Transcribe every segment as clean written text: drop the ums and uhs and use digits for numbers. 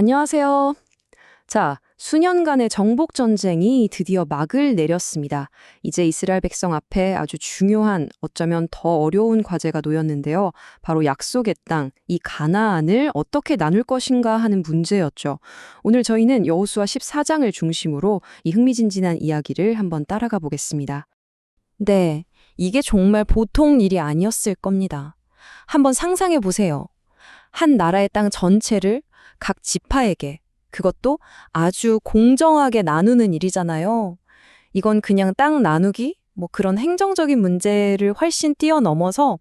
안녕하세요. 자, 수년간의 정복 전쟁이 드디어 막을 내렸습니다. 이제 이스라엘 백성 앞에 아주 중요한, 어쩌면 더 어려운 과제가 놓였는데요. 바로 약속의 땅, 이 가나안을 어떻게 나눌 것인가 하는 문제였죠. 오늘 저희는 여호수아 14장을 중심으로 이 흥미진진한 이야기를 한번 따라가 보겠습니다. 네, 이게 정말 보통 일이 아니었을 겁니다. 한번 상상해 보세요. 한 나라의 땅 전체를 각 지파에게, 그것도 아주 공정하게 나누는 일이잖아요. 이건 그냥 땅 나누기? 뭐 그런 행정적인 문제를 훨씬 뛰어넘어서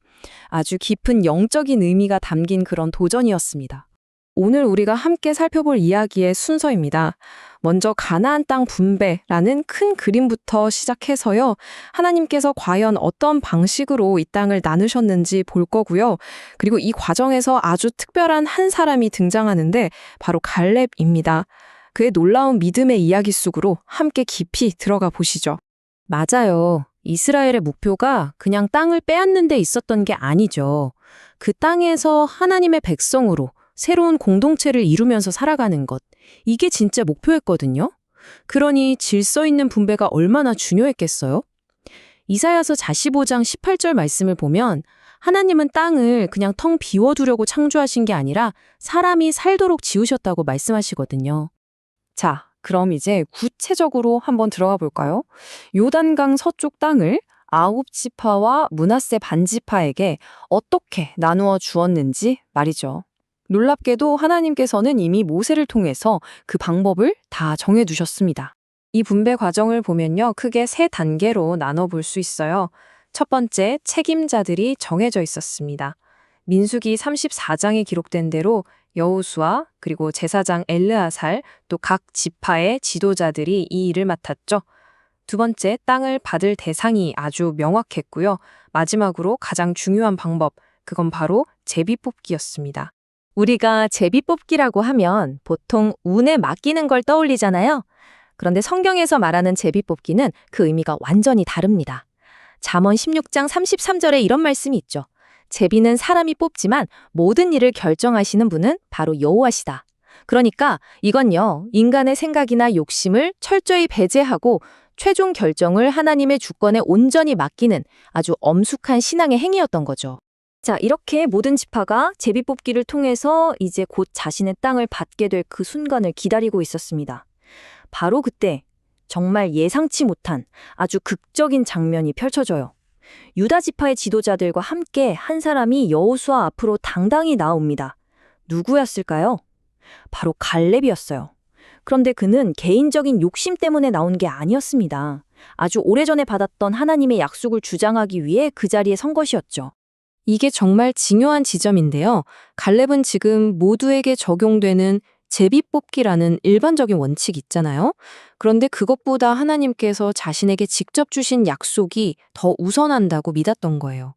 아주 깊은 영적인 의미가 담긴 그런 도전이었습니다. 오늘 우리가 함께 살펴볼 이야기의 순서입니다. 먼저 가나안 땅 분배라는 큰 그림부터 시작해서요. 하나님께서 과연 어떤 방식으로 이 땅을 나누셨는지 볼 거고요. 그리고 이 과정에서 아주 특별한 한 사람이 등장하는데 바로 갈렙입니다. 그의 놀라운 믿음의 이야기 속으로 함께 깊이 들어가 보시죠. 맞아요. 이스라엘의 목표가 그냥 땅을 빼앗는 데 있었던 게 아니죠. 그 땅에서 하나님의 백성으로 새로운 공동체를 이루면서 살아가는 것. 이게 진짜 목표였거든요. 그러니 질서 있는 분배가 얼마나 중요했겠어요? 이사야서 45장 18절 말씀을 보면 하나님은 땅을 그냥 텅 비워두려고 창조하신 게 아니라 사람이 살도록 지으셨다고 말씀하시거든요. 자, 그럼 이제 구체적으로 한번 들어가 볼까요? 요단강 서쪽 땅을 9지파와 므낫세 반지파에게 어떻게 나누어 주었는지 말이죠. 놀랍게도 하나님께서는 이미 모세를 통해서 그 방법을 다 정해두셨습니다. 이 분배 과정을 보면요, 크게 세 단계로 나눠볼 수 있어요. 첫 번째, 책임자들이 정해져 있었습니다. 민수기 34장에 기록된 대로 여호수아 그리고 제사장 엘르아살 또 각 지파의 지도자들이 이 일을 맡았죠. 두 번째, 땅을 받을 대상이 아주 명확했고요. 마지막으로 가장 중요한 방법, 그건 바로 제비뽑기였습니다. 우리가 제비뽑기라고 하면 보통 운에 맡기는 걸 떠올리잖아요. 그런데 성경에서 말하는 제비뽑기는 그 의미가 완전히 다릅니다. 잠언 16장 33절에 이런 말씀이 있죠. 제비는 사람이 뽑지만 모든 일을 결정하시는 분은 바로 여호와시다. 그러니까 이건요, 인간의 생각이나 욕심을 철저히 배제하고 최종 결정을 하나님의 주권에 온전히 맡기는 아주 엄숙한 신앙의 행위였던 거죠. 자, 이렇게 모든 지파가 제비뽑기를 통해서 이제 곧 자신의 땅을 받게 될 그 순간을 기다리고 있었습니다. 바로 그때 정말 예상치 못한 아주 극적인 장면이 펼쳐져요. 유다 지파의 지도자들과 함께 한 사람이 여호수아 앞으로 당당히 나옵니다. 누구였을까요? 바로 갈렙이었어요. 그런데 그는 개인적인 욕심 때문에 나온 게 아니었습니다. 아주 오래전에 받았던 하나님의 약속을 주장하기 위해 그 자리에 선 것이었죠. 이게 정말 중요한 지점인데요. 갈렙은 지금 모두에게 적용되는 제비뽑기라는 일반적인 원칙이 있잖아요. 그런데 그것보다 하나님께서 자신에게 직접 주신 약속이 더 우선한다고 믿었던 거예요.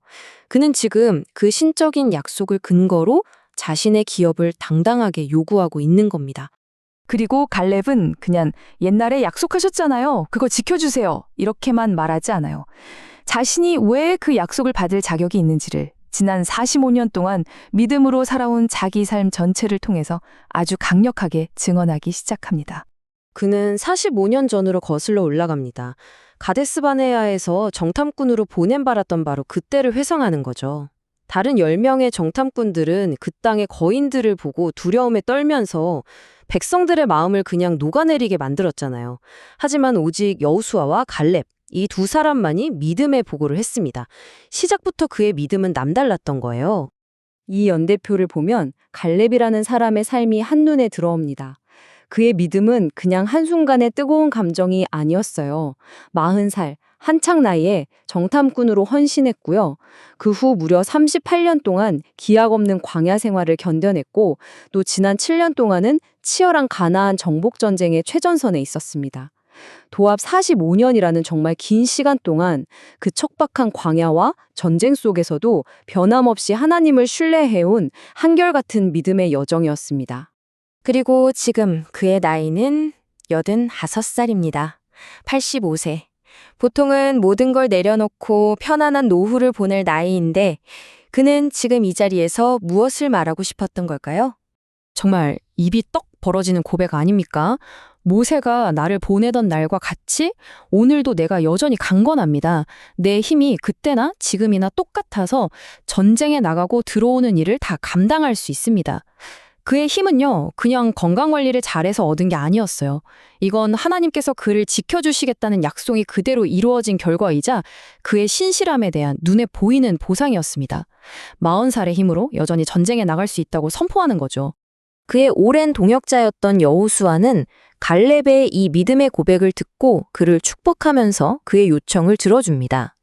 그는 지금 그 신적인 약속을 근거로 자신의 기업을 당당하게 요구하고 있는 겁니다. 그리고 갈렙은 그냥 옛날에 약속하셨잖아요. 그거 지켜주세요. 이렇게만 말하지 않아요. 자신이 왜 그 약속을 받을 자격이 있는지를 지난 45년 동안 믿음으로 살아온 자기 삶 전체를 통해서 아주 강력하게 증언하기 시작합니다. 그는 45년 전으로 거슬러 올라갑니다. 가데스바네아에서 정탐꾼으로 보냄받았던 바로 그때를 회상하는 거죠. 다른 10명의 정탐꾼들은 그 땅의 거인들을 보고 두려움에 떨면서 백성들의 마음을 그냥 녹아내리게 만들었잖아요. 하지만 오직 여호수아와 갈렙, 이 두 사람만이 믿음의 보고를 했습니다. 시작부터 그의 믿음은 남달랐던 거예요. 이 연대표를 보면 갈렙이라는 사람의 삶이 한눈에 들어옵니다. 그의 믿음은 그냥 한순간의 뜨거운 감정이 아니었어요. 40살, 한창 나이에 정탐꾼으로 헌신했고요. 그 후 무려 38년 동안 기약 없는 광야 생활을 견뎌냈고 또 지난 7년 동안은 치열한 가나안 정복 전쟁의 최전선에 있었습니다. 도합 45년이라는 정말 긴 시간 동안 그 척박한 광야와 전쟁 속에서도 변함없이 하나님을 신뢰해온 한결같은 믿음의 여정이었습니다. 그리고 지금 그의 나이는 85살입니다. 85세. 보통은 모든 걸 내려놓고 편안한 노후를 보낼 나이인데 그는 지금 이 자리에서 무엇을 말하고 싶었던 걸까요? 정말 입이 떡 벌어지는 고백 아닙니까? 모세가 나를 보내던 날과 같이 오늘도 내가 여전히 강건합니다. 내 힘이 그때나 지금이나 똑같아서 전쟁에 나가고 들어오는 일을 다 감당할 수 있습니다. 그의 힘은요, 그냥 건강관리를 잘해서 얻은 게 아니었어요. 이건 하나님께서 그를 지켜주시겠다는 약속이 그대로 이루어진 결과이자 그의 신실함에 대한 눈에 보이는 보상이었습니다. 40살의 힘으로 여전히 전쟁에 나갈 수 있다고 선포하는 거죠. 그의 오랜 동역자였던 여호수아는 갈렙의 이 믿음의 고백을 듣고 그를 축복하면서 그의 요청을 들어줍니다.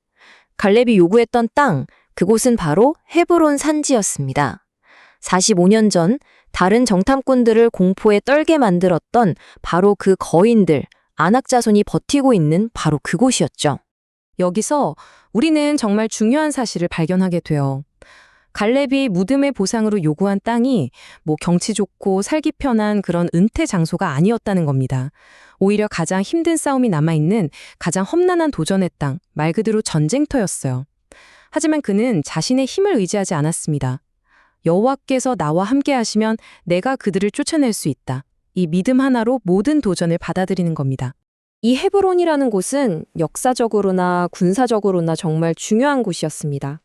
갈렙이 요구했던 땅, 그곳은 바로 헤브론 산지였습니다. 45년 전 다른 정탐꾼들을 공포에 떨게 만들었던 바로 그 거인들, 아낙 자손이 버티고 있는 바로 그곳이었죠. 여기서 우리는 정말 중요한 사실을 발견하게 돼요. 갈렙이 무덤의 보상으로 요구한 땅이 경치 좋고 살기 편한 그런 은퇴 장소가 아니었다는 겁니다. 오히려 가장 힘든 싸움이 남아있는 가장 험난한 도전의 땅, 말 그대로 전쟁터였어요. 하지만 그는 자신의 힘을 의지하지 않았습니다. 여호와께서 나와 함께 하시면 내가 그들을 쫓아낼 수 있다. 이 믿음 하나로 모든 도전을 받아들이는 겁니다. 이 헤브론이라는 곳은 역사적으로나 군사적으로나 정말 중요한 곳이었습니다.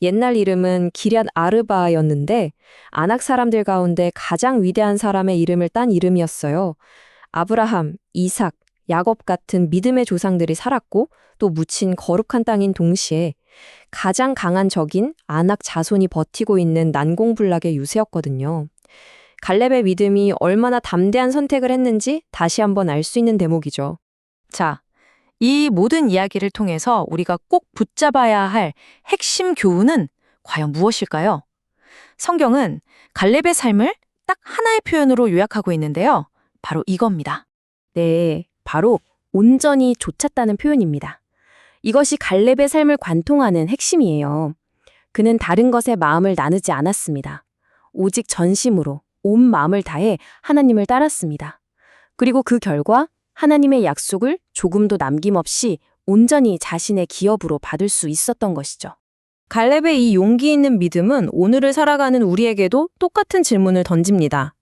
옛날 이름은 기럇 아르바였는데 아낙 사람들 가운데 가장 위대한 사람의 이름을 딴 이름이었어요. 아브라함, 이삭, 야곱 같은 믿음의 조상들이 살았고 또 묻힌 거룩한 땅인 동시에 가장 강한 적인 아낙 자손이 버티고 있는 난공불락의 유세였거든요. 갈렙의 믿음이 얼마나 담대한 선택을 했는지 다시 한번 알 수 있는 대목이죠. 자, 이 모든 이야기를 통해서 우리가 꼭 붙잡아야 할 핵심 교훈은 과연 무엇일까요? 성경은 갈렙의 삶을 딱 하나의 표현으로 요약하고 있는데요. 바로 이겁니다. 네, 바로 온전히 좇았다는 표현입니다. 이것이 갈렙의 삶을 관통하는 핵심이에요. 그는 다른 것에 마음을 나누지 않았습니다. 오직 전심으로 온 마음을 다해 하나님을 따랐습니다. 그리고 그 결과 하나님의 약속을 조금도 남김없이 온전히 자신의 기업으로 받을 수 있었던 것이죠. 갈렙의 이 용기 있는 믿음은 오늘을 살아가는 우리에게도 똑같은 질문을 던집니다.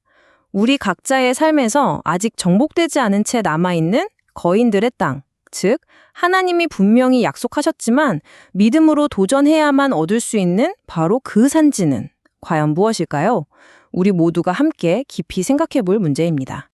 우리 각자의 삶에서 아직 정복되지 않은 채 남아있는 거인들의 땅, 즉 하나님이 분명히 약속하셨지만 믿음으로 도전해야만 얻을 수 있는 바로 그 산지는 과연 무엇일까요? 우리 모두가 함께 깊이 생각해 볼 문제입니다.